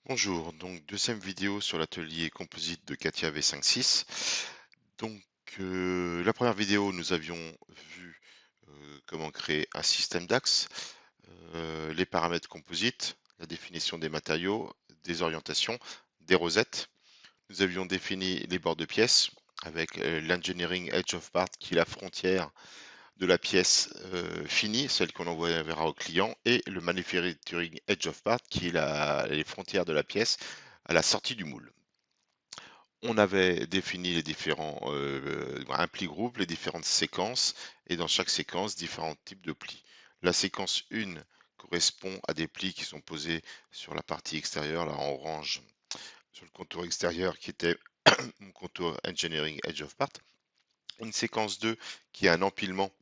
Bonjour, donc deuxième vidéo sur l'atelier composite de CATIA V5.6. Donc la première vidéo, nous avions vu comment créer un système d'axes, les paramètres composites, la définition des matériaux, des orientations, des rosettes. Nous avions défini les bords de pièces avec l'engineering edge of part qui est la frontière de la pièce finie, celle qu'on enverra au client, et le manufacturing edge of part qui est les frontières de la pièce à la sortie du moule. On avait défini les différents un pli groupe, les différentes séquences, et dans chaque séquence, différents types de plis. La séquence 1 correspond à des plis qui sont posés sur la partie extérieure, là en orange, sur le contour extérieur qui était mon contour Engineering Edge of Part. Une séquence 2 qui est un empilement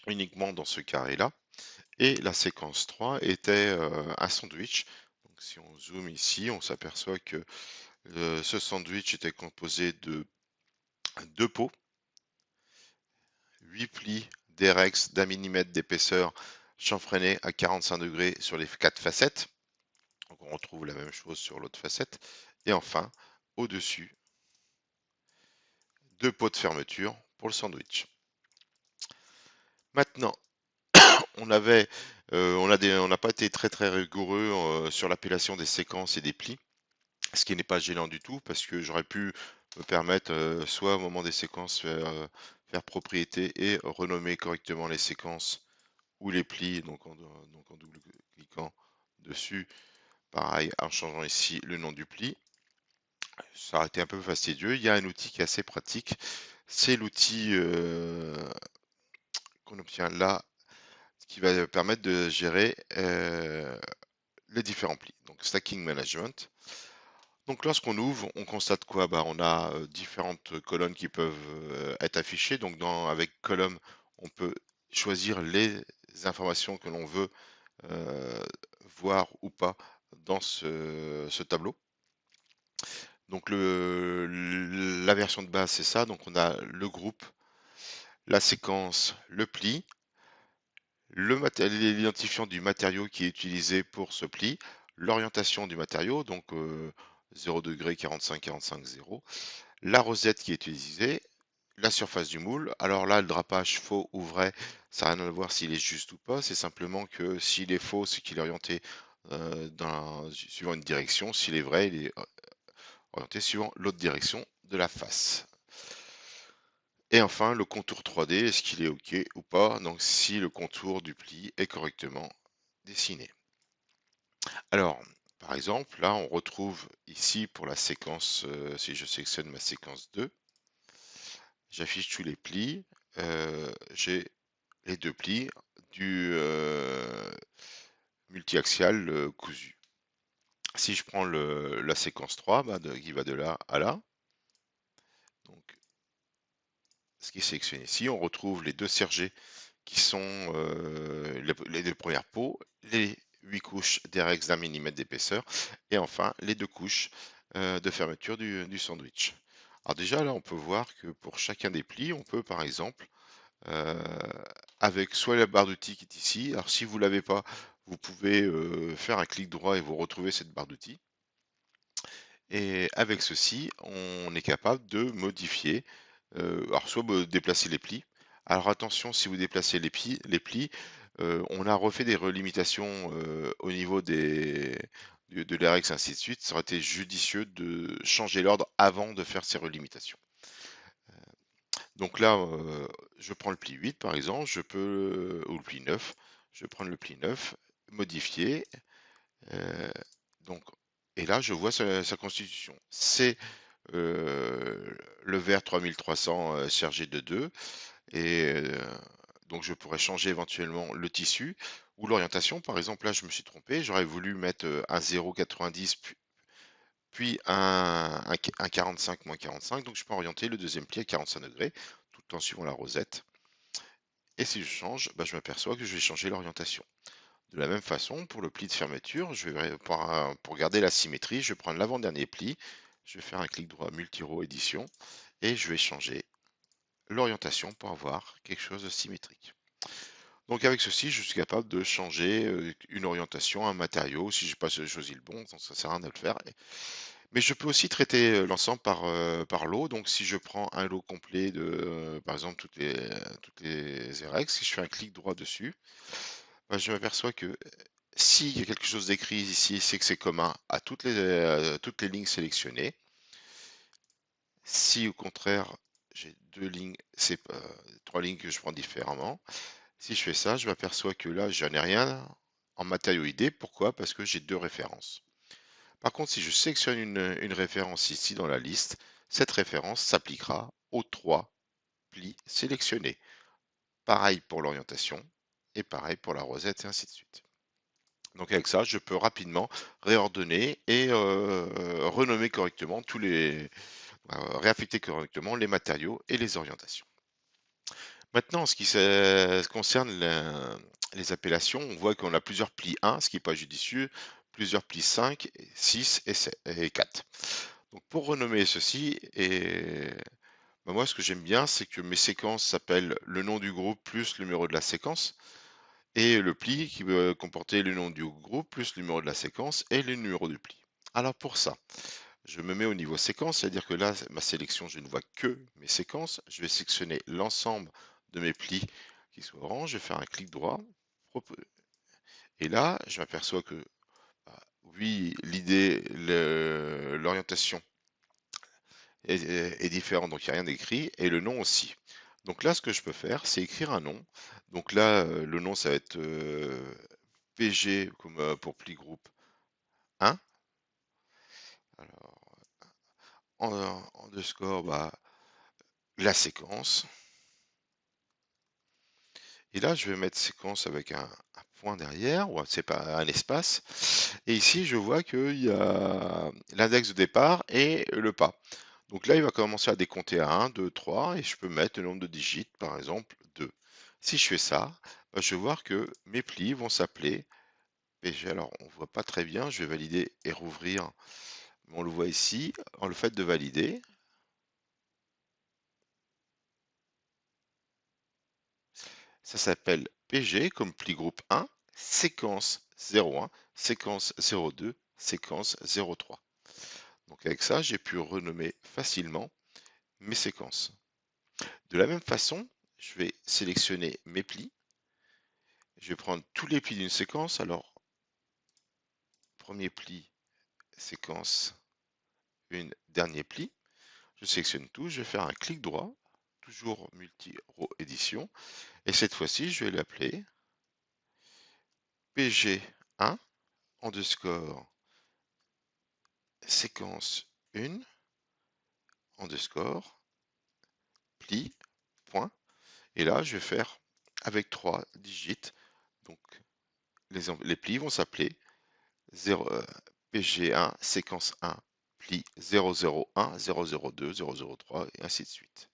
uniquement dans ce carré-là. Et la séquence 3 était un sandwich. Donc si on zoome ici, on s'aperçoit que ce sandwich était composé de deux pots, 8 plis d'Erex d'un millimètre d'épaisseur chanfreiné à 45 degrés sur les 4 facettes. Donc on retrouve la même chose sur l'autre facette. Et enfin, au-dessus, deux pots de fermeture pour le sandwich. Maintenant, on n'a pas été très rigoureux sur l'appellation des séquences et des plis, ce qui n'est pas gênant du tout parce que j'aurais pu me permettre soit au moment des séquences faire propriété et renommer correctement les séquences ou les plis, donc en double cliquant dessus, pareil, en changeant ici le nom du pli. Ça aurait été un peu fastidieux. Il y a un outil qui est assez pratique, c'est l'outil qu'on obtient là, qui va permettre de gérer les différents plis. Donc Stacking Management. Donc lorsqu'on ouvre, on constate quoi? Bah, on a différentes colonnes qui peuvent être affichées. Donc avec colonne, on peut choisir les informations que l'on veut euh, voir ou pas dans ce tableau. Donc la version de base, c'est ça. Donc on a le groupe, la séquence, le pli, l'identifiant du matériau qui est utilisé pour ce pli, l'orientation du matériau, donc 0 degré, 45, 45, 0, la rosette qui est utilisée, la surface du moule. Alors là, le drapage faux ou vrai, ça n'a rien à voir s'il est juste ou pas, c'est simplement que s'il est faux, c'est qu'il est orienté suivant une direction, s'il est vrai, il est orienté suivant l'autre direction de la face. Et enfin, le contour 3D, est-ce qu'il est OK ou pas? Donc si le contour du pli est correctement dessiné. Alors, par exemple, là, on retrouve ici pour la séquence, si je sélectionne ma séquence 2, j'affiche tous les plis. J'ai les deux plis du multi-axial cousu. Si je prends la séquence 3, bah, qui va de là à là, donc ce qui est sélectionné ici, on retrouve les deux sergés qui sont les deux premières peaux, les 8 couches d'Erex d'un millimètre d'épaisseur, et enfin les deux couches de fermeture du sandwich. Alors déjà là, on peut voir que pour chacun des plis, on peut par exemple, euh, avec soit la barre d'outils qui est ici, alors si vous ne l'avez pas, vous pouvez faire un clic droit et vous retrouvez cette barre d'outils. Et avec ceci, on est capable de modifier, alors soit déplacer les plis. Alors attention, si vous déplacez les plis, on a refait des relimitations au niveau de l'Rx, ainsi de suite. Ça aurait été judicieux de changer l'ordre avant de faire ces relimitations. Donc là, je prends le pli 8 par exemple, ou le pli 9, je vais prendre le pli 9, modifier, euh, donc, et là je vois sa constitution. C'est le vert 3300 sergé de 2, et donc je pourrais changer éventuellement le tissu ou l'orientation. Par exemple, là je me suis trompé, j'aurais voulu mettre un 0,90 puis un 45 moins 45, donc je peux orienter le deuxième pli à 45 degrés tout en suivant la rosette. Et si je change, bah, je m'aperçois que je vais changer l'orientation. De la même façon, pour le pli de fermeture, pour garder la symétrie, je vais prendre l'avant-dernier pli, je vais faire un clic droit multiro édition et je vais changer l'orientation pour avoir quelque chose de symétrique. Donc avec ceci, je suis capable de changer une orientation, un matériau, si j'ai pas choisi le bon, donc ça sert à rien de le faire. Mais je peux aussi traiter l'ensemble par lot. Donc si je prends un lot complet de, par exemple, toutes les RX, si je fais un clic droit dessus, bah, je m'aperçois que s'il y a quelque chose d'écrit ici, c'est que c'est commun à toutes les lignes sélectionnées. Si au contraire, j'ai deux lignes, c'est trois lignes que je prends différemment, si je fais ça, je m'aperçois que là, je n'ai rien en matériau ID. Pourquoi? Parce que j'ai deux références. Par contre, si je sélectionne une référence ici dans la liste, cette référence s'appliquera aux trois plis sélectionnés. Pareil pour l'orientation et pareil pour la rosette et ainsi de suite. Donc avec ça, je peux rapidement réordonner et renommer correctement réaffecter correctement les matériaux et les orientations. Maintenant, en ce qui concerne les appellations, on voit qu'on a plusieurs plis 1, ce qui n'est pas judicieux, plusieurs plis 5, 6 et 4. Donc pour renommer ceci, bah, moi ce que j'aime bien, c'est que mes séquences s'appellent le nom du groupe plus le numéro de la séquence, et le pli qui veut comporter le nom du groupe plus le numéro de la séquence et le numéro du pli. Alors pour ça, je me mets au niveau séquence, c'est-à-dire que là, ma sélection, je ne vois que mes séquences. Je vais sélectionner l'ensemble de mes plis qui sont orange. Je vais faire un clic droit. Et là, je m'aperçois que, bah, oui, l'orientation est différente, donc il n'y a rien d'écrit, et le nom aussi. Donc là, ce que je peux faire, c'est écrire un nom. Donc là, le nom, ça va être PG, comme pour pli groupe 1. Alors, underscore, bah, la séquence. Et là, je vais mettre séquence avec un point derrière, ou c'est pas un espace. Et ici, je vois qu'il y a l'index de départ et le pas. Donc là, il va commencer à décompter à 1, 2, 3, et je peux mettre le nombre de digits, par exemple 2. Si je fais ça, bah, je vais voir que mes plis vont s'appeler PG. Alors, on ne voit pas très bien, je vais valider et rouvrir. On le voit ici, en le fait de valider. Ça s'appelle PG comme pli groupe 1, séquence 01, séquence 02, séquence 03. Donc avec ça, j'ai pu renommer facilement mes séquences. De la même façon, je vais sélectionner mes plis. Je vais prendre tous les plis d'une séquence. Alors, premier pli, séquence 1, dernier pli. Je sélectionne tout, je vais faire un clic droit, toujours multi-row édition. Et cette fois-ci, je vais l'appeler PG1 underscore séquence 1 underscore pli point. Et là, je vais faire avec 3 digits. Donc, les plis vont s'appeler PG1 séquence 1 pli 001, 002, 003 et ainsi de suite.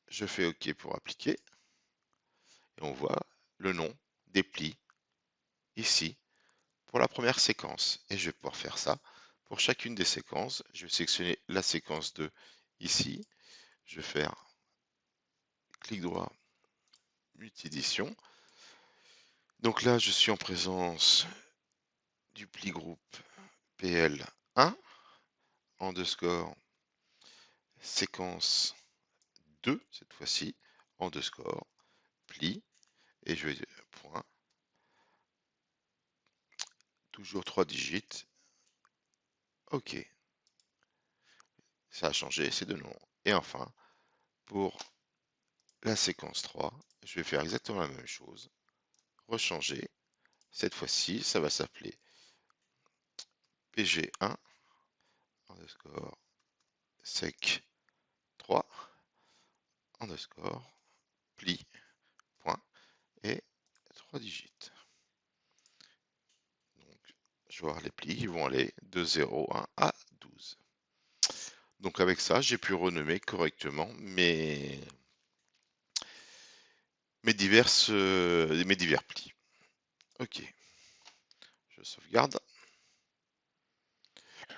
Je fais OK pour appliquer et on voit le nom des plis ici pour la première séquence. Et je vais pouvoir faire ça pour chacune des séquences. Je vais sélectionner la séquence 2 ici. Je vais faire clic droit, multi-édition. Donc là, je suis en présence du pli groupe PL1 underscore séquence 2 cette fois-ci underscore pli et je vais point toujours 3 digits. OK, ça a changé, c'est de nom. Et enfin, pour la séquence 3, je vais faire exactement la même chose. Rechanger. Cette fois-ci, ça va s'appeler PG1 underscore sec 3 underscore pli point et 3 digits. Donc, je vais voir les plis, ils vont aller de 0,1 à 12. Donc avec ça, j'ai pu renommer correctement mes divers plis. Ok, je sauvegarde.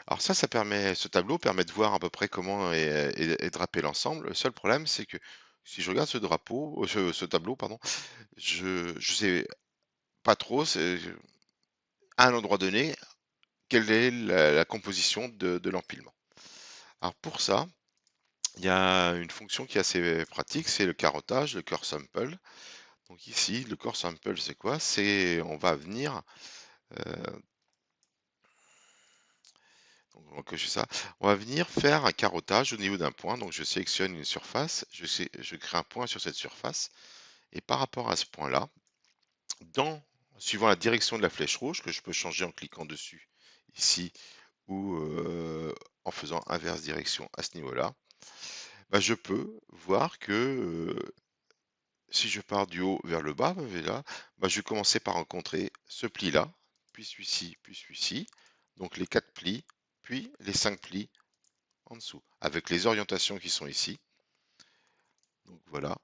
Alors ce tableau permet de voir à peu près comment est drapé l'ensemble. Le seul problème, c'est que Si je regarde ce drapeau, ce tableau, pardon, je sais pas trop, c'est à un endroit donné, quelle est la composition de l'empilement. Alors pour ça, il y a une fonction qui est assez pratique, c'est le carottage, le core sample. Donc ici, le core sample, c'est quoi? C'est, on va venir, donc on va cocher ça, on va venir faire un carottage au niveau d'un point. Donc je sélectionne une surface, je crée un point sur cette surface, et par rapport à ce point-là, suivant la direction de la flèche rouge, que je peux changer en cliquant dessus ici, ou en faisant inverse direction à ce niveau-là, bah, je peux voir que si je pars du haut vers le bas, bah, je vais commencer par rencontrer ce pli-là, puis celui-ci, donc les 4 plis, puis les 5 plis en dessous, avec les orientations qui sont ici. Donc voilà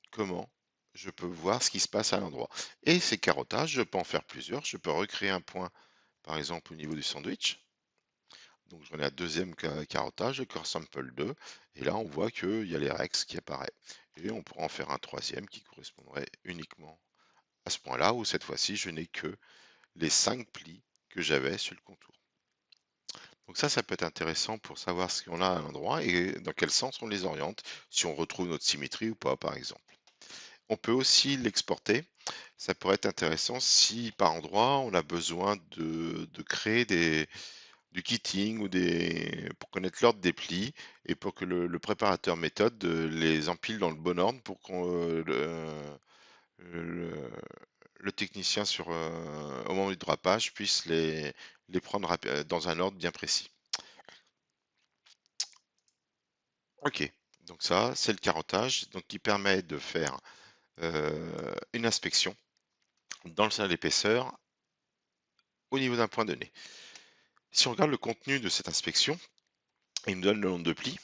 comment je peux voir ce qui se passe à l'endroit. Et ces carottages, je peux en faire plusieurs. Je peux recréer un point, par exemple, au niveau du sandwich. Donc j'en ai un deuxième carottage, le core sample 2, et là on voit qu'il y a les rex qui apparaissent. Et on pourra en faire un troisième qui correspondrait uniquement à ce point-là, où cette fois-ci je n'ai que les 5 plis que j'avais sur le contour. Donc ça peut être intéressant pour savoir ce qu'on a à l'endroit et dans quel sens on les oriente, si on retrouve notre symétrie ou pas par exemple. On peut aussi l'exporter. Ça pourrait être intéressant si par endroit on a besoin de créer du kitting ou pour connaître l'ordre des plis et pour que le préparateur méthode les empile dans le bon ordre pour qu'on le, le technicien au moment du drapage puisse les prendre dans un ordre bien précis. Ok, donc ça c'est le carottage donc qui permet de faire une inspection dans le sein d'épaisseur au niveau d'un point donné. Si on regarde le contenu de cette inspection, il nous donne le nombre de plis,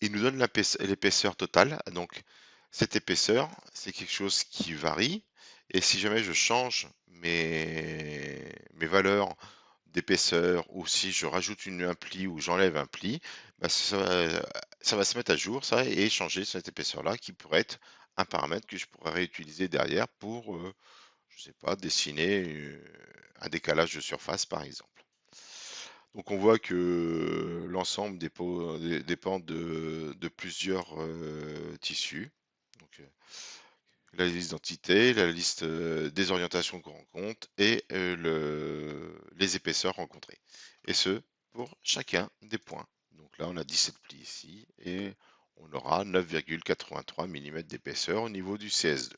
il nous donne l'épaisseur totale. Donc cette épaisseur, c'est quelque chose qui varie. Et si jamais je change mes valeurs d'épaisseur ou si je rajoute un pli ou j'enlève un pli, bah, ça va se mettre à jour ça et changer cette épaisseur-là qui pourrait être un paramètre que je pourrais réutiliser derrière pour, je sais pas, dessiner un décalage de surface par exemple. Donc on voit que l'ensemble dépend de plusieurs tissus. Donc, la liste d'entités, la liste des orientations qu'on rencontre et les épaisseurs rencontrées. Et ce, pour chacun des points. Donc là, on a 17 plis ici et on aura 9,83 mm d'épaisseur au niveau du CS2.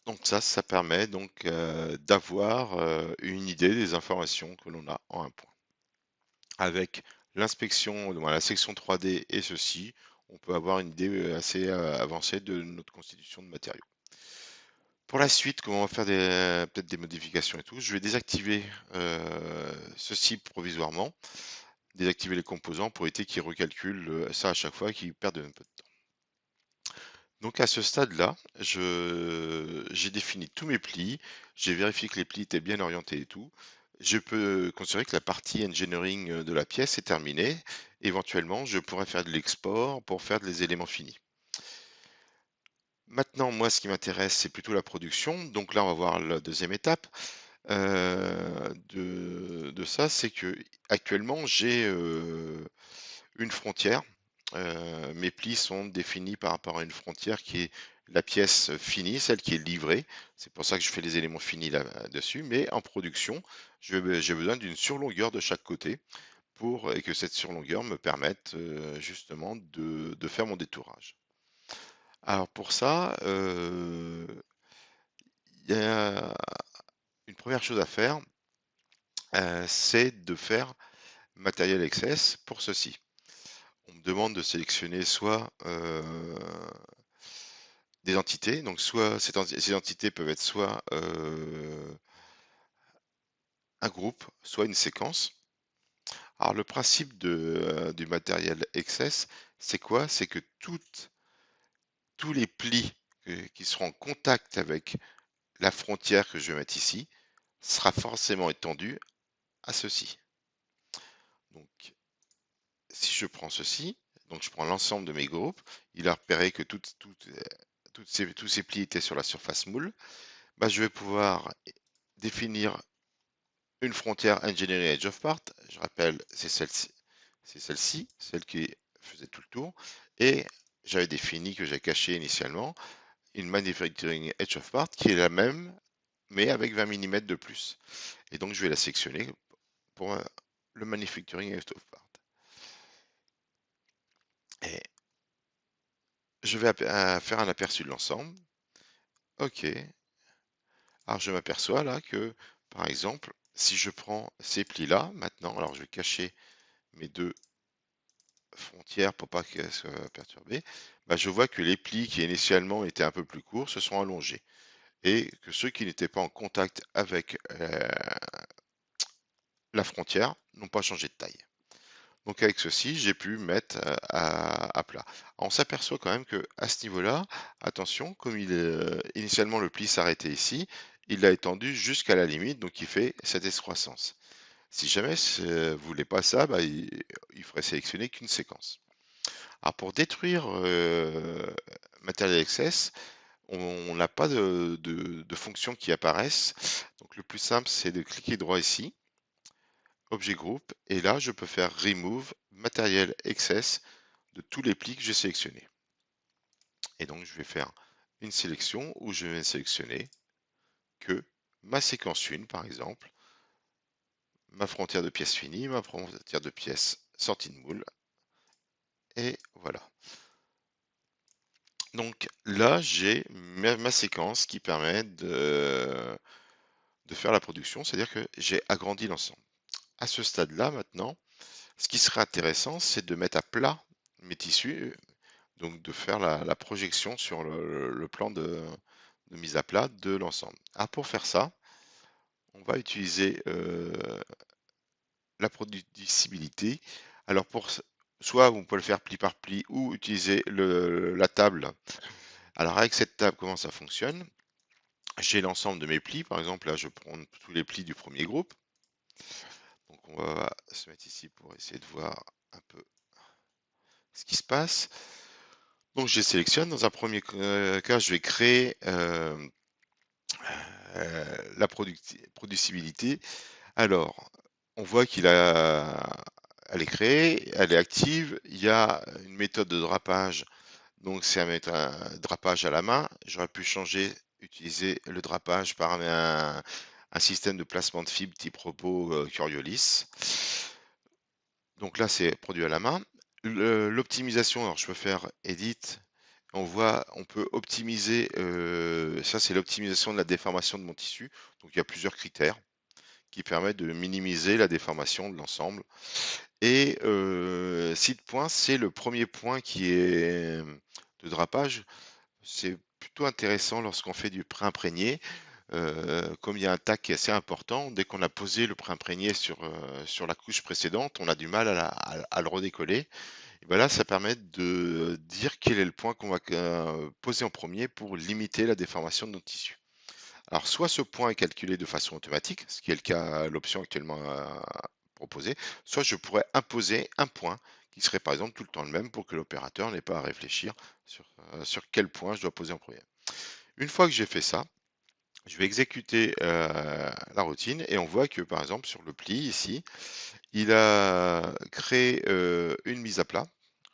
Donc ça permet donc d'avoir une idée des informations que l'on a en un point. Avec l'inspection, la section 3D et ceci, on peut avoir une idée assez avancée de notre constitution de matériaux. Pour la suite, comment on va faire peut-être des modifications et tout, je vais désactiver ceci provisoirement, désactiver les composants pour éviter qu'ils recalculent ça à chaque fois et qu'ils perdent un peu de temps. Donc à ce stade-là, j'ai défini tous mes plis, j'ai vérifié que les plis étaient bien orientés et tout. Je peux considérer que la partie engineering de la pièce est terminée. Éventuellement, je pourrais faire de l'export pour faire des éléments finis. Maintenant, moi, ce qui m'intéresse, c'est plutôt la production. Donc là, on va voir la deuxième étape de ça, c'est que actuellement, j'ai une frontière. Mes plis sont définis par rapport à une frontière qui est la pièce finie, celle qui est livrée. C'est pour ça que je fais les éléments finis là-dessus. Mais en production, j'ai besoin d'une surlongueur de chaque côté et que cette surlongueur me permette justement de faire mon détourage. Alors pour ça, il y a une première chose à faire, c'est de faire Material Access pour ceci. On me demande de sélectionner soit des entités, donc soit ces entités peuvent être soit un groupe, soit une séquence. Alors le principe du Material Access, c'est quoi? C'est que tous les plis qui seront en contact avec la frontière que je vais mettre ici sera forcément étendu à ceci. Donc si je prends ceci, donc je prends l'ensemble de mes groupes, il a repéré que tous ces plis étaient sur la surface moule, bah, je vais pouvoir définir une frontière Engineering Edge of Part. Je rappelle, c'est celle-ci, celle qui faisait tout le tour. Et j'avais défini que j'ai caché initialement une Manufacturing Edge of Part qui est la même, mais avec 20 mm de plus. Et donc, je vais la sectionner pour le Manufacturing Edge of Part. Et je vais faire un aperçu de l'ensemble. OK. Alors, je m'aperçois là que, par exemple, si je prends ces plis-là, maintenant, alors je vais cacher mes deux frontières pour pas qu'elles soient perturbées, bah, je vois que les plis qui initialement étaient un peu plus courts se sont allongés et que ceux qui n'étaient pas en contact avec la frontière n'ont pas changé de taille. Donc avec ceci, j'ai pu mettre à plat. On s'aperçoit quand même que à ce niveau-là, attention, comme initialement le pli s'arrêtait ici, il l'a étendu jusqu'à la limite, donc il fait cette excroissance. Si jamais vous ne voulez pas ça, bah, il faudrait sélectionner qu'une séquence. Alors pour détruire Material Access, on n'a pas de fonction qui apparaissent. Donc le plus simple, c'est de cliquer droit ici, Objet Group, et là je peux faire Remove Material Access de tous les plis que j'ai sélectionnés. Et donc je vais faire une sélection où je vais sélectionner que ma séquence 1 par exemple, ma frontière de pièces finies, ma frontière de pièces sorties de moule, et voilà. Donc là, j'ai ma séquence qui permet de faire la production, c'est-à-dire que j'ai agrandi l'ensemble. À ce stade-là, maintenant, ce qui serait intéressant, c'est de mettre à plat mes tissus, donc de faire la projection sur le plan de mise à plat de l'ensemble. Ah, pour faire ça, on va utiliser la producibilité. Alors, soit vous pouvez le faire pli par pli ou utiliser la table. Alors, avec cette table, comment ça fonctionne? J'ai l'ensemble de mes plis. Par exemple, là, je prends tous les plis du premier groupe. Donc, on va se mettre ici pour essayer de voir un peu ce qui se passe. Donc, je les sélectionne. Dans un premier cas, je vais créer la producibilité. Alors, on voit elle est créée, elle est active. Il y a une méthode de drapage. Donc, c'est un drapage à la main. J'aurais pu utiliser le drapage par un système de placement de fibres type robot Coriolis. Donc là, c'est produit à la main. L'optimisation, alors je peux faire Edit. On peut optimiser, ça c'est l'optimisation de la déformation de mon tissu. Donc il y a plusieurs critères qui permettent de minimiser la déformation de l'ensemble. Et seed point, c'est le premier point qui est de drapage. C'est plutôt intéressant lorsqu'on fait du pré-imprégné. Comme il y a un tac qui est assez important, dès qu'on a posé le pré-imprégné sur la couche précédente, on a du mal à le redécoller. Et ben là, ça permet de dire quel est le point qu'on va poser en premier pour limiter la déformation de notre tissu. Alors, soit ce point est calculé de façon automatique, ce qui est le cas, l'option actuellement proposée, soit je pourrais imposer un point qui serait par exemple tout le temps le même pour que l'opérateur n'ait pas à réfléchir sur quel point je dois poser en premier. Une fois que j'ai fait ça, je vais exécuter la routine et on voit que par exemple sur le pli ici, il a créé une mise à plat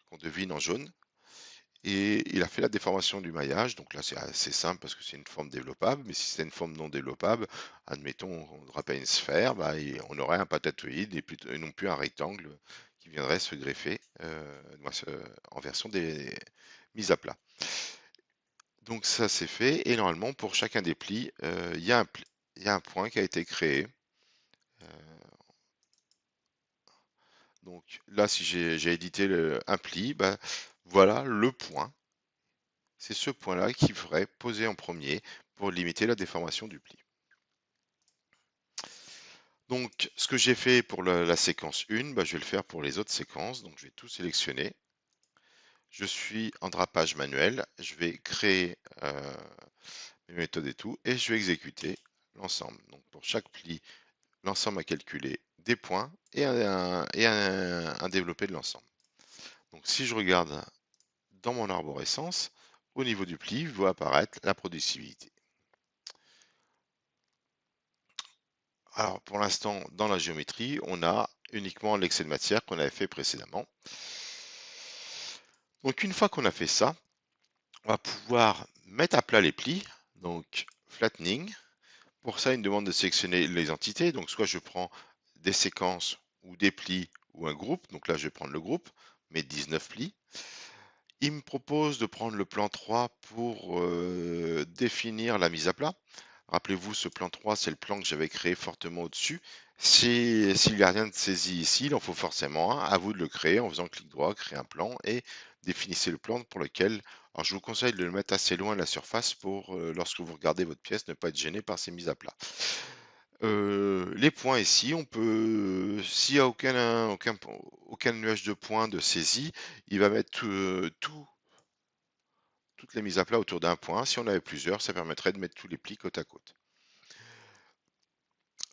qu'on devine en jaune et il a fait la déformation du maillage. Donc là, c'est assez simple parce que c'est une forme développable. Mais si c'est une forme non développable, admettons, on drapait une sphère, bah, on aurait un patatoïde et non plus un rectangle qui viendrait se greffer en version des mises à plat. Donc ça, c'est fait. Et normalement, pour chacun des plis, il y a un point qui a été créé. Euh, donc là, si j'ai édité un pli, bah, voilà le point. C'est ce point-là qu'il faudrait poser en premier pour limiter la déformation du pli. Donc, ce que j'ai fait pour la séquence 1, bah, je vais le faire pour les autres séquences. Donc, je vais tout sélectionner. Je suis en drapage manuel. Je vais créer mes méthodes et tout. Et je vais exécuter l'ensemble. Donc, pour chaque pli, l'ensemble a calculé des points et un développé de l'ensemble. Donc si je regarde dans mon arborescence, au niveau du pli, voit apparaître la producibilité. Alors pour l'instant, dans la géométrie, on a uniquement l'excès de matière qu'on avait fait précédemment. Donc une fois qu'on a fait ça, on va pouvoir mettre à plat les plis, donc flattening. Pour ça, il me demande de sélectionner les entités, donc soit je prends des séquences ou des plis ou un groupe, donc là je vais prendre le groupe, mes 19 plis. Il me propose de prendre le plan 3 pour définir la mise à plat. Rappelez-vous, ce plan 3, c'est le plan que j'avais créé fortement au-dessus. S'il n'y a rien de saisi ici, il en faut forcément un. À vous de le créer en faisant clic droit, créer un plan et définissez le plan pour lequel. Alors, je vous conseille de le mettre assez loin de la surface pour, lorsque vous regardez votre pièce, ne pas être gêné par ces mises à plat. Les points ici, on peut, s'il n'y a aucun nuage de points de saisie, il va mettre toutes les mises à plat autour d'un point. Si on avait plusieurs, ça permettrait de mettre tous les plis côte à côte.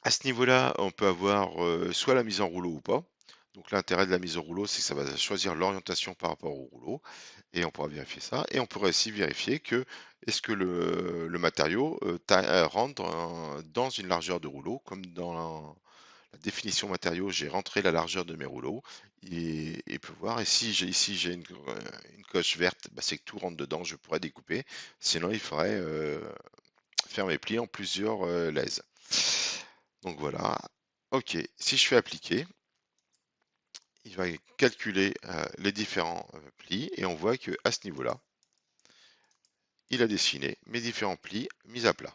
À ce niveau-là, on peut avoir soit la mise en rouleau ou pas. Donc l'intérêt de la mise en rouleau, c'est que ça va choisir l'orientation par rapport au rouleau. Et on pourra vérifier ça. Et on pourrait aussi vérifier que est-ce que le matériau rentre dans une largeur de rouleau, comme dans la définition matériau, j'ai rentré la largeur de mes rouleaux et peut voir. Et si j'ai ici j'ai une coche verte, bah, c'est que tout rentre dedans, je pourrais découper. Sinon, il faudrait faire mes plis en plusieurs lèses. Donc voilà. Ok, si je fais appliquer, il va calculer les différents plis et on voit que à ce niveau-là, il a dessiné mes différents plis mis à plat.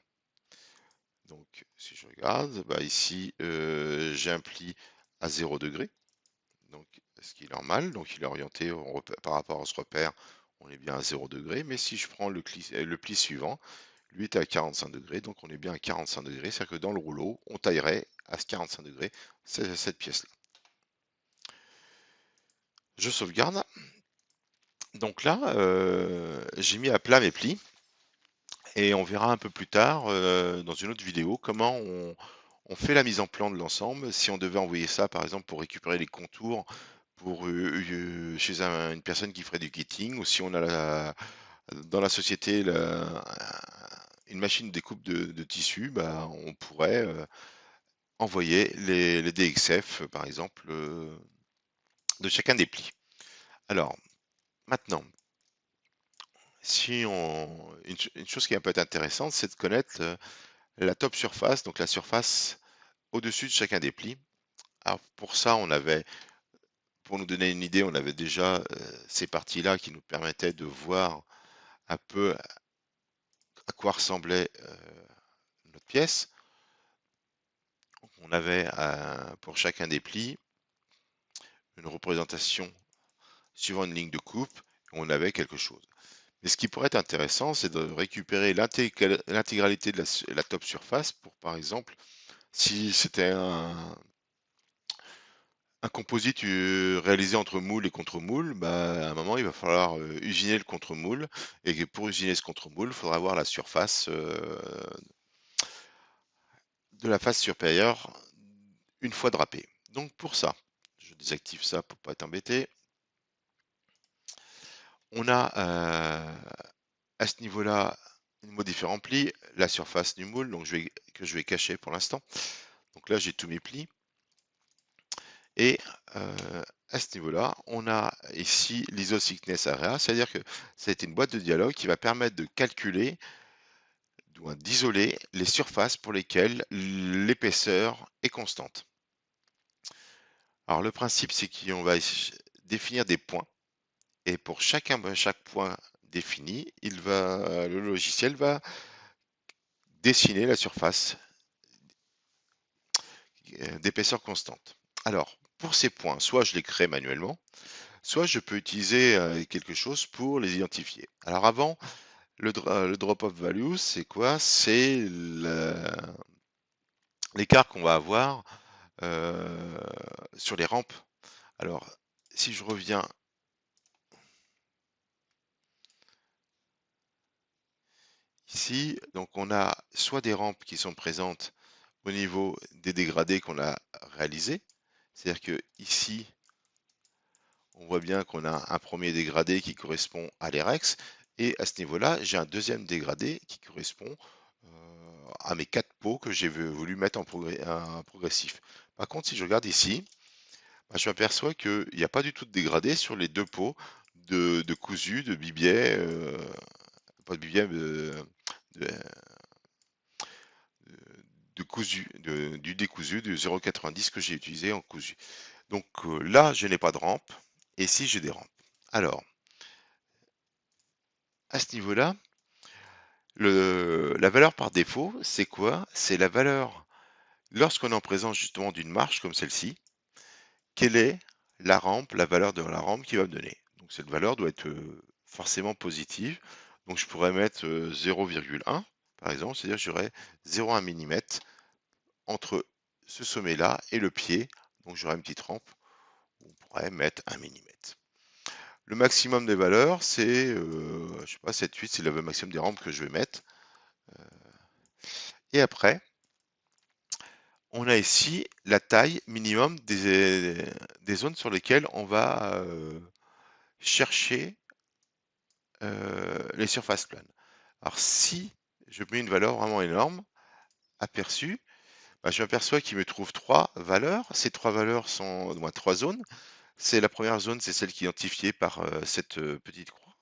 Donc si je regarde, bah, ici j'ai un pli à 0 degré, donc ce qui est normal, donc il est orienté par rapport à ce repère, on est bien à 0 degré, mais si je prends le pli suivant, lui est à 45 degrés, donc on est bien à 45 degrés, c'est-à-dire que dans le rouleau, on taillerait à 45 degrés cette pièce-là. Je sauvegarde. Donc là, j'ai mis à plat mes plis et on verra un peu plus tard dans une autre vidéo comment on fait la mise en plan de l'ensemble. Si on devait envoyer ça, par exemple, pour récupérer les contours pour chez une personne qui ferait du kitting, ou si on a dans la société une machine de découpe de tissu, bah, on pourrait envoyer les DXF, par exemple, de chacun des plis. Alors, maintenant, une chose qui peut être intéressante, c'est de connaître la top surface, donc la surface au-dessus de chacun des plis. Alors pour ça, pour nous donner une idée, on avait déjà ces parties-là qui nous permettaient de voir un peu à quoi ressemblait notre pièce. On avait pour chacun des plis une représentation suivant une ligne de coupe, on avait quelque chose. Mais ce qui pourrait être intéressant, c'est de récupérer l'intégralité de la top surface pour, par exemple, si c'était un composite réalisé entre moule et contre-moule, bah, à un moment, il va falloir usiner le contre-moule. Et pour usiner ce contre-moule, il faudra avoir la surface de la face supérieure une fois drapée. Donc pour ça, je désactive ça pour pas être embêté. On a à ce niveau-là une modifie remplie, la surface du moule, donc que je vais cacher pour l'instant. Donc là, j'ai tous mes plis. Et à ce niveau-là, on a ici l'ISO thickness area, c'est-à-dire que c'est une boîte de dialogue qui va permettre de calculer, d'isoler les surfaces pour lesquelles l'épaisseur est constante. Alors le principe, c'est qu'on va définir des points, et pour chaque point défini, le logiciel va dessiner la surface d'épaisseur constante. Alors, pour ces points, soit je les crée manuellement, soit je peux utiliser quelque chose pour les identifier. Alors avant, le drop-off value, c'est quoi? C'est l'écart qu'on va avoir sur les rampes. Alors, si je reviens ici, donc on a soit des rampes qui sont présentes au niveau des dégradés qu'on a réalisés, c'est-à-dire que ici, on voit bien qu'on a un premier dégradé qui correspond à l'Erex, et à ce niveau-là, j'ai un deuxième dégradé qui correspond à mes 4 pots que j'ai voulu mettre en progressif. Par contre, si je regarde ici, bah, je m'aperçois qu'il n'y a pas du tout de dégradé sur les 2 pots de cousu, de bibier, pas de bibier, de, de cousu, du décousu, du 0,90 que j'ai utilisé en cousu. Donc là, je n'ai pas de rampe, et ici, j'ai des rampes. Alors, à ce niveau-là, la valeur par défaut, c'est quoi? C'est la valeur, lorsqu'on est en présence justement d'une marche comme celle-ci, quelle est la rampe, la valeur de la rampe qui va me donner? Donc cette valeur doit être forcément positive. Donc je pourrais mettre 0,1 par exemple, c'est-à-dire que j'aurais 0,1 mm entre ce sommet-là et le pied. Donc j'aurais une petite rampe où on pourrait mettre 1 mm. Le maximum des valeurs, c'est, je sais pas, 7-8, c'est le maximum des rampes que je vais mettre. Et après, on a ici la taille minimum des zones sur lesquelles on va chercher les surfaces planes. Alors si je mets une valeur vraiment énorme, aperçue, bah, je m'aperçois qu'il me trouve 3 valeurs. Ces 3 valeurs sont, moins 3 zones. C'est la première zone, c'est celle qui est identifiée par cette petite croix.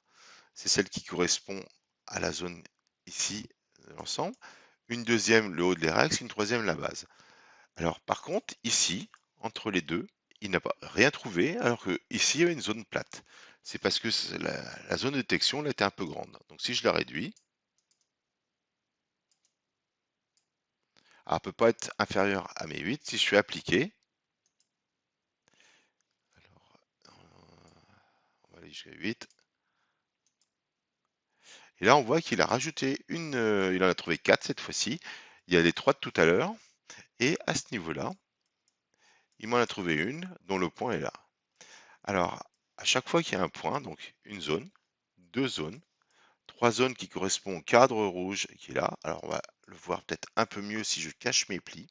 C'est celle qui correspond à la zone ici de l'ensemble. Une deuxième, le haut de l'Erex, une troisième, la base. Alors par contre, ici, entre les deux, il n'a pas rien trouvé, alors que ici il y avait une zone plate. C'est parce que la zone de détection là, était un peu grande. Donc si je la réduis, elle ne peut pas être inférieure à mes 8. Si je fais appliquer, alors, on va aller jusqu'à 8. Et là, on voit qu'il a rajouté il en a trouvé 4 cette fois-ci. Il y a les 3 de tout à l'heure. Et à ce niveau-là, il m'en a trouvé une dont le point est là. Alors, à chaque fois qu'il y a un point, donc une zone, 2 zones, 3 zones qui correspondent au cadre rouge qui est là. Alors, on va le voir peut-être un peu mieux si je cache mes plis.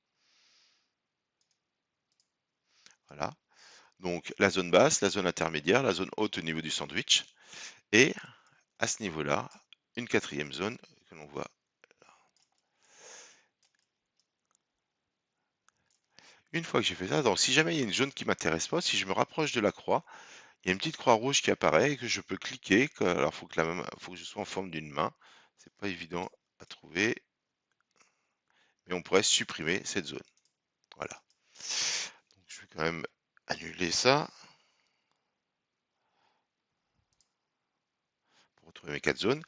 Voilà. Donc, la zone basse, la zone intermédiaire, la zone haute au niveau du sandwich. Et à ce niveau-là, une quatrième zone que l'on voit. Une fois que j'ai fait ça, donc si jamais il y a une zone qui ne m'intéresse pas, si je me rapproche de la croix, il y a une petite croix rouge qui apparaît et que je peux cliquer. Alors, faut que je sois en forme d'une main. C'est pas évident à trouver, mais on pourrait supprimer cette zone. Voilà. Donc, je vais quand même annuler ça pour retrouver mes 4 zones.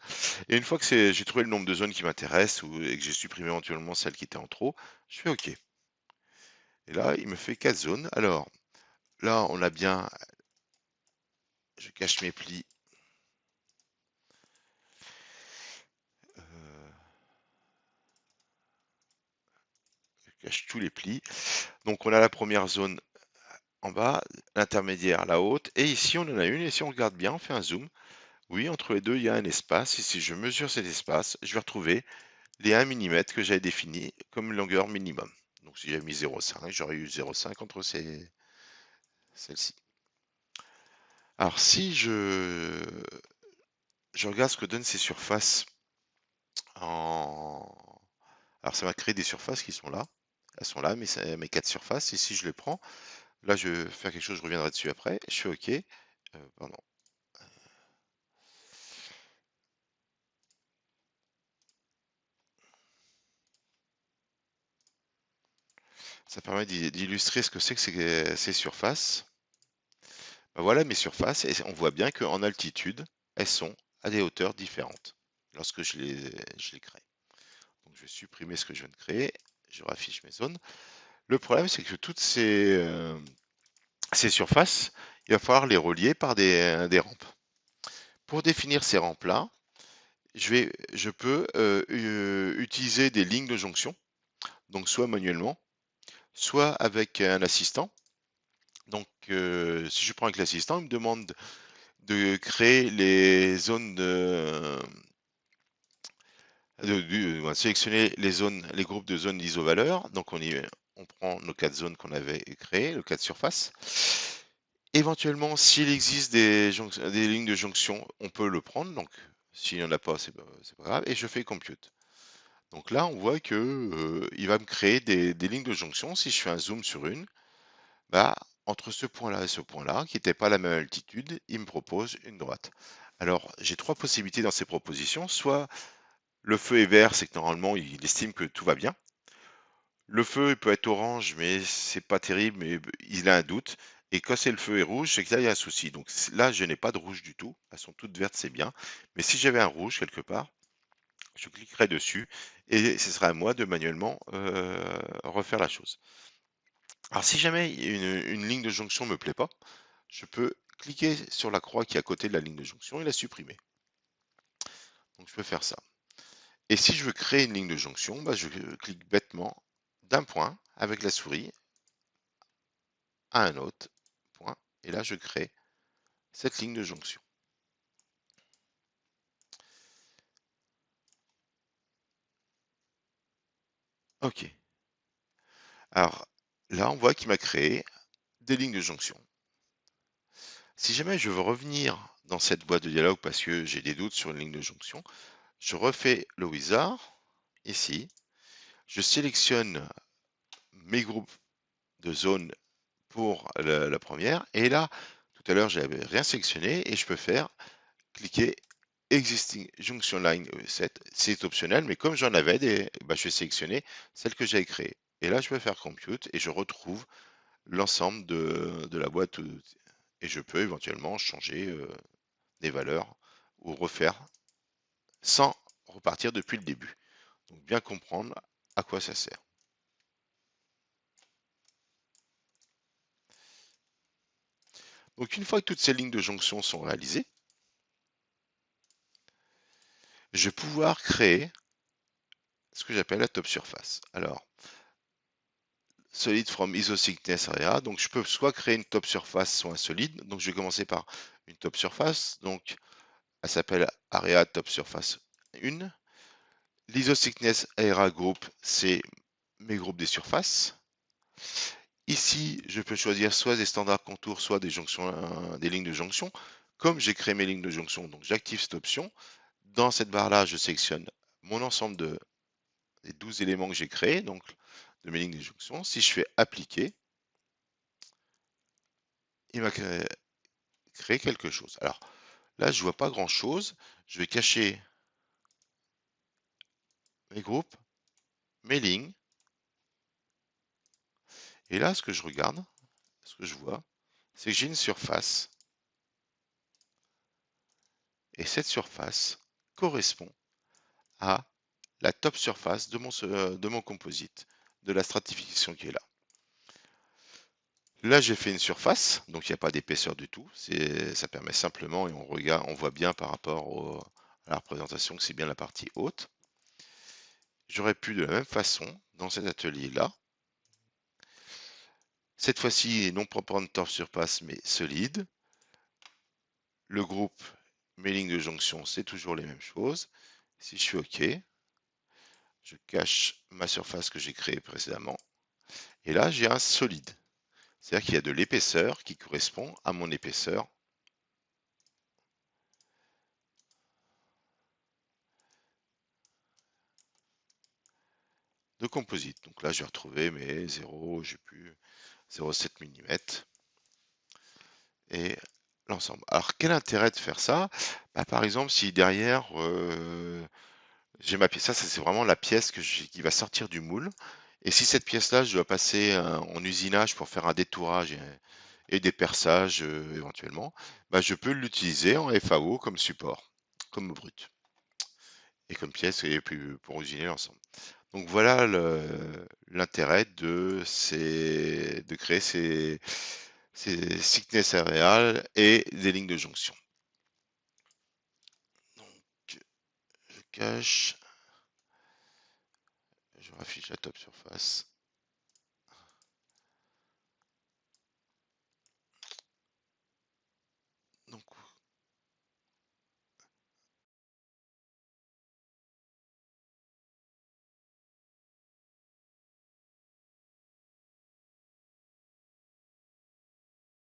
Et une fois que j'ai trouvé le nombre de zones qui m'intéressent et que j'ai supprimé éventuellement celles qui étaient en trop, je fais OK. Et là, il me fait 4 zones. Alors, là, on a bien, je cache mes plis. Je cache tous les plis. Donc, on a la première zone en bas, l'intermédiaire, la haute. Et ici, on en a une. Et si on regarde bien, on fait un zoom. Oui, entre les deux, il y a un espace. Et si je mesure cet espace, je vais retrouver les 1 mm que j'avais défini comme longueur minimum. Donc, si j'avais mis 0,5, j'aurais eu 0,5 entre celles-ci. Alors, si je regarde ce que donnent ces surfaces en... Alors, ça m'a créé des surfaces qui sont là. Elles sont là, mes 4 surfaces. Et si je les prends, là, je vais faire quelque chose, je reviendrai dessus après. Je fais OK. Pardon. Ça permet d'illustrer ce que c'est que ces surfaces. Ben voilà mes surfaces. Et on voit bien qu'en altitude, elles sont à des hauteurs différentes lorsque je les crée. Donc, je vais supprimer ce que je viens de créer. Je raffiche mes zones. Le problème, c'est que toutes ces surfaces, il va falloir les relier par des rampes. Pour définir ces rampes-là, je peux utiliser des lignes de jonction, donc soit manuellement, soit avec un assistant. Donc, si je prends avec l'assistant, il me demande de créer les zones sélectionner les zones, les groupes de zones d'isovaleur. Donc, on prend nos 4 zones qu'on avait créées, nos 4 surfaces. Éventuellement, s'il existe des lignes de jonction, on peut le prendre. Donc, s'il n'y en a pas, c'est pas grave. Et je fais compute. Donc là, on voit que il va me créer des lignes de jonction. Si je fais un zoom sur une, bah, entre ce point-là et ce point-là, qui n'était pas la même altitude, il me propose une droite. Alors, j'ai trois possibilités dans ces propositions. Soit le feu est vert, c'est que normalement, il estime que tout va bien. Le feu il peut être orange, mais c'est pas terrible, mais il a un doute. Et quand c'est le feu est rouge, c'est que là, il y a un souci. Donc là, je n'ai pas de rouge du tout. Elles sont toutes vertes, c'est bien. Mais si j'avais un rouge quelque part, je cliquerais dessus et ce sera à moi de manuellement refaire la chose. Alors si jamais une ligne de jonction me plaît pas, je peux cliquer sur la croix qui est à côté de la ligne de jonction et la supprimer. Donc je peux faire ça. Et si je veux créer une ligne de jonction, bah, je clique bêtement d'un point avec la souris à un autre point. Et là, je crée cette ligne de jonction. OK. Alors là, on voit qu'il m'a créé des lignes de jonction. Si jamais je veux revenir dans cette boîte de dialogue parce que j'ai des doutes sur une ligne de jonction, je refais le wizard ici. Je sélectionne mes groupes de zones pour la première. Et là, tout à l'heure, j'avais rien sélectionné et je peux faire cliquer Existing Junction Line Set. C'est optionnel, mais comme j'en avais des, bah, je vais sélectionner celle que j'avais créée. Et là, je peux faire Compute et je retrouve l'ensemble de la boîte et je peux éventuellement changer des valeurs ou refaire sans repartir depuis le début. Donc bien comprendre à quoi ça sert. Donc une fois que toutes ces lignes de jonction sont réalisées, je vais pouvoir créer ce que j'appelle la top surface. Alors, solid from isothickness area, donc je peux soit créer une top surface, soit un solide. Donc je vais commencer par une top surface. Donc elle s'appelle area top surface 1. L'isothickness area group, c'est mes groupes des surfaces. Ici, je peux choisir soit des standards contours, soit des jonctions, des lignes de jonction. Comme j'ai créé mes lignes de jonction, donc j'active cette option. Dans cette barre-là, je sélectionne mon ensemble des 12 éléments que j'ai créés, donc de mes lignes de jonction. Si je fais appliquer, il va créer quelque chose. Alors là, je vois pas grand-chose. Je vais cacher mes groupes, mes lignes. Et là, ce que je regarde, ce que je vois, c'est que j'ai une surface. Et cette surface correspond à la top surface de mon composite, de la stratification qui est là. Là, j'ai fait une surface, donc il n'y a pas d'épaisseur du tout. Ça permet simplement, et on regarde, on voit bien par rapport à la représentation que c'est bien la partie haute. J'aurais pu de la même façon, dans cet atelier-là, cette fois-ci, non pas prendre top surface, mais solide. Le groupe, mes lignes de jonction, c'est toujours les mêmes choses. Si je fais OK, je cache ma surface que j'ai créée précédemment. Et là, j'ai un solide. C'est-à-dire qu'il y a de l'épaisseur qui correspond à mon épaisseur. De composite. Donc là, j'ai retrouvé mes 0, j'ai plus 0,7 mm et l'ensemble. Alors, quel intérêt de faire ça? Bah, par exemple, si derrière, j'ai ma pièce, ça c'est vraiment la pièce qui va sortir du moule. Et si cette pièce-là, je dois passer en usinage pour faire un détourage et des perçages éventuellement, bah, je peux l'utiliser en FAO comme support, comme brut, et comme pièce et puis pour usiner l'ensemble. Donc voilà l'intérêt de créer ces thickness areal et des lignes de jonction. Donc je cache, je raffiche la top surface.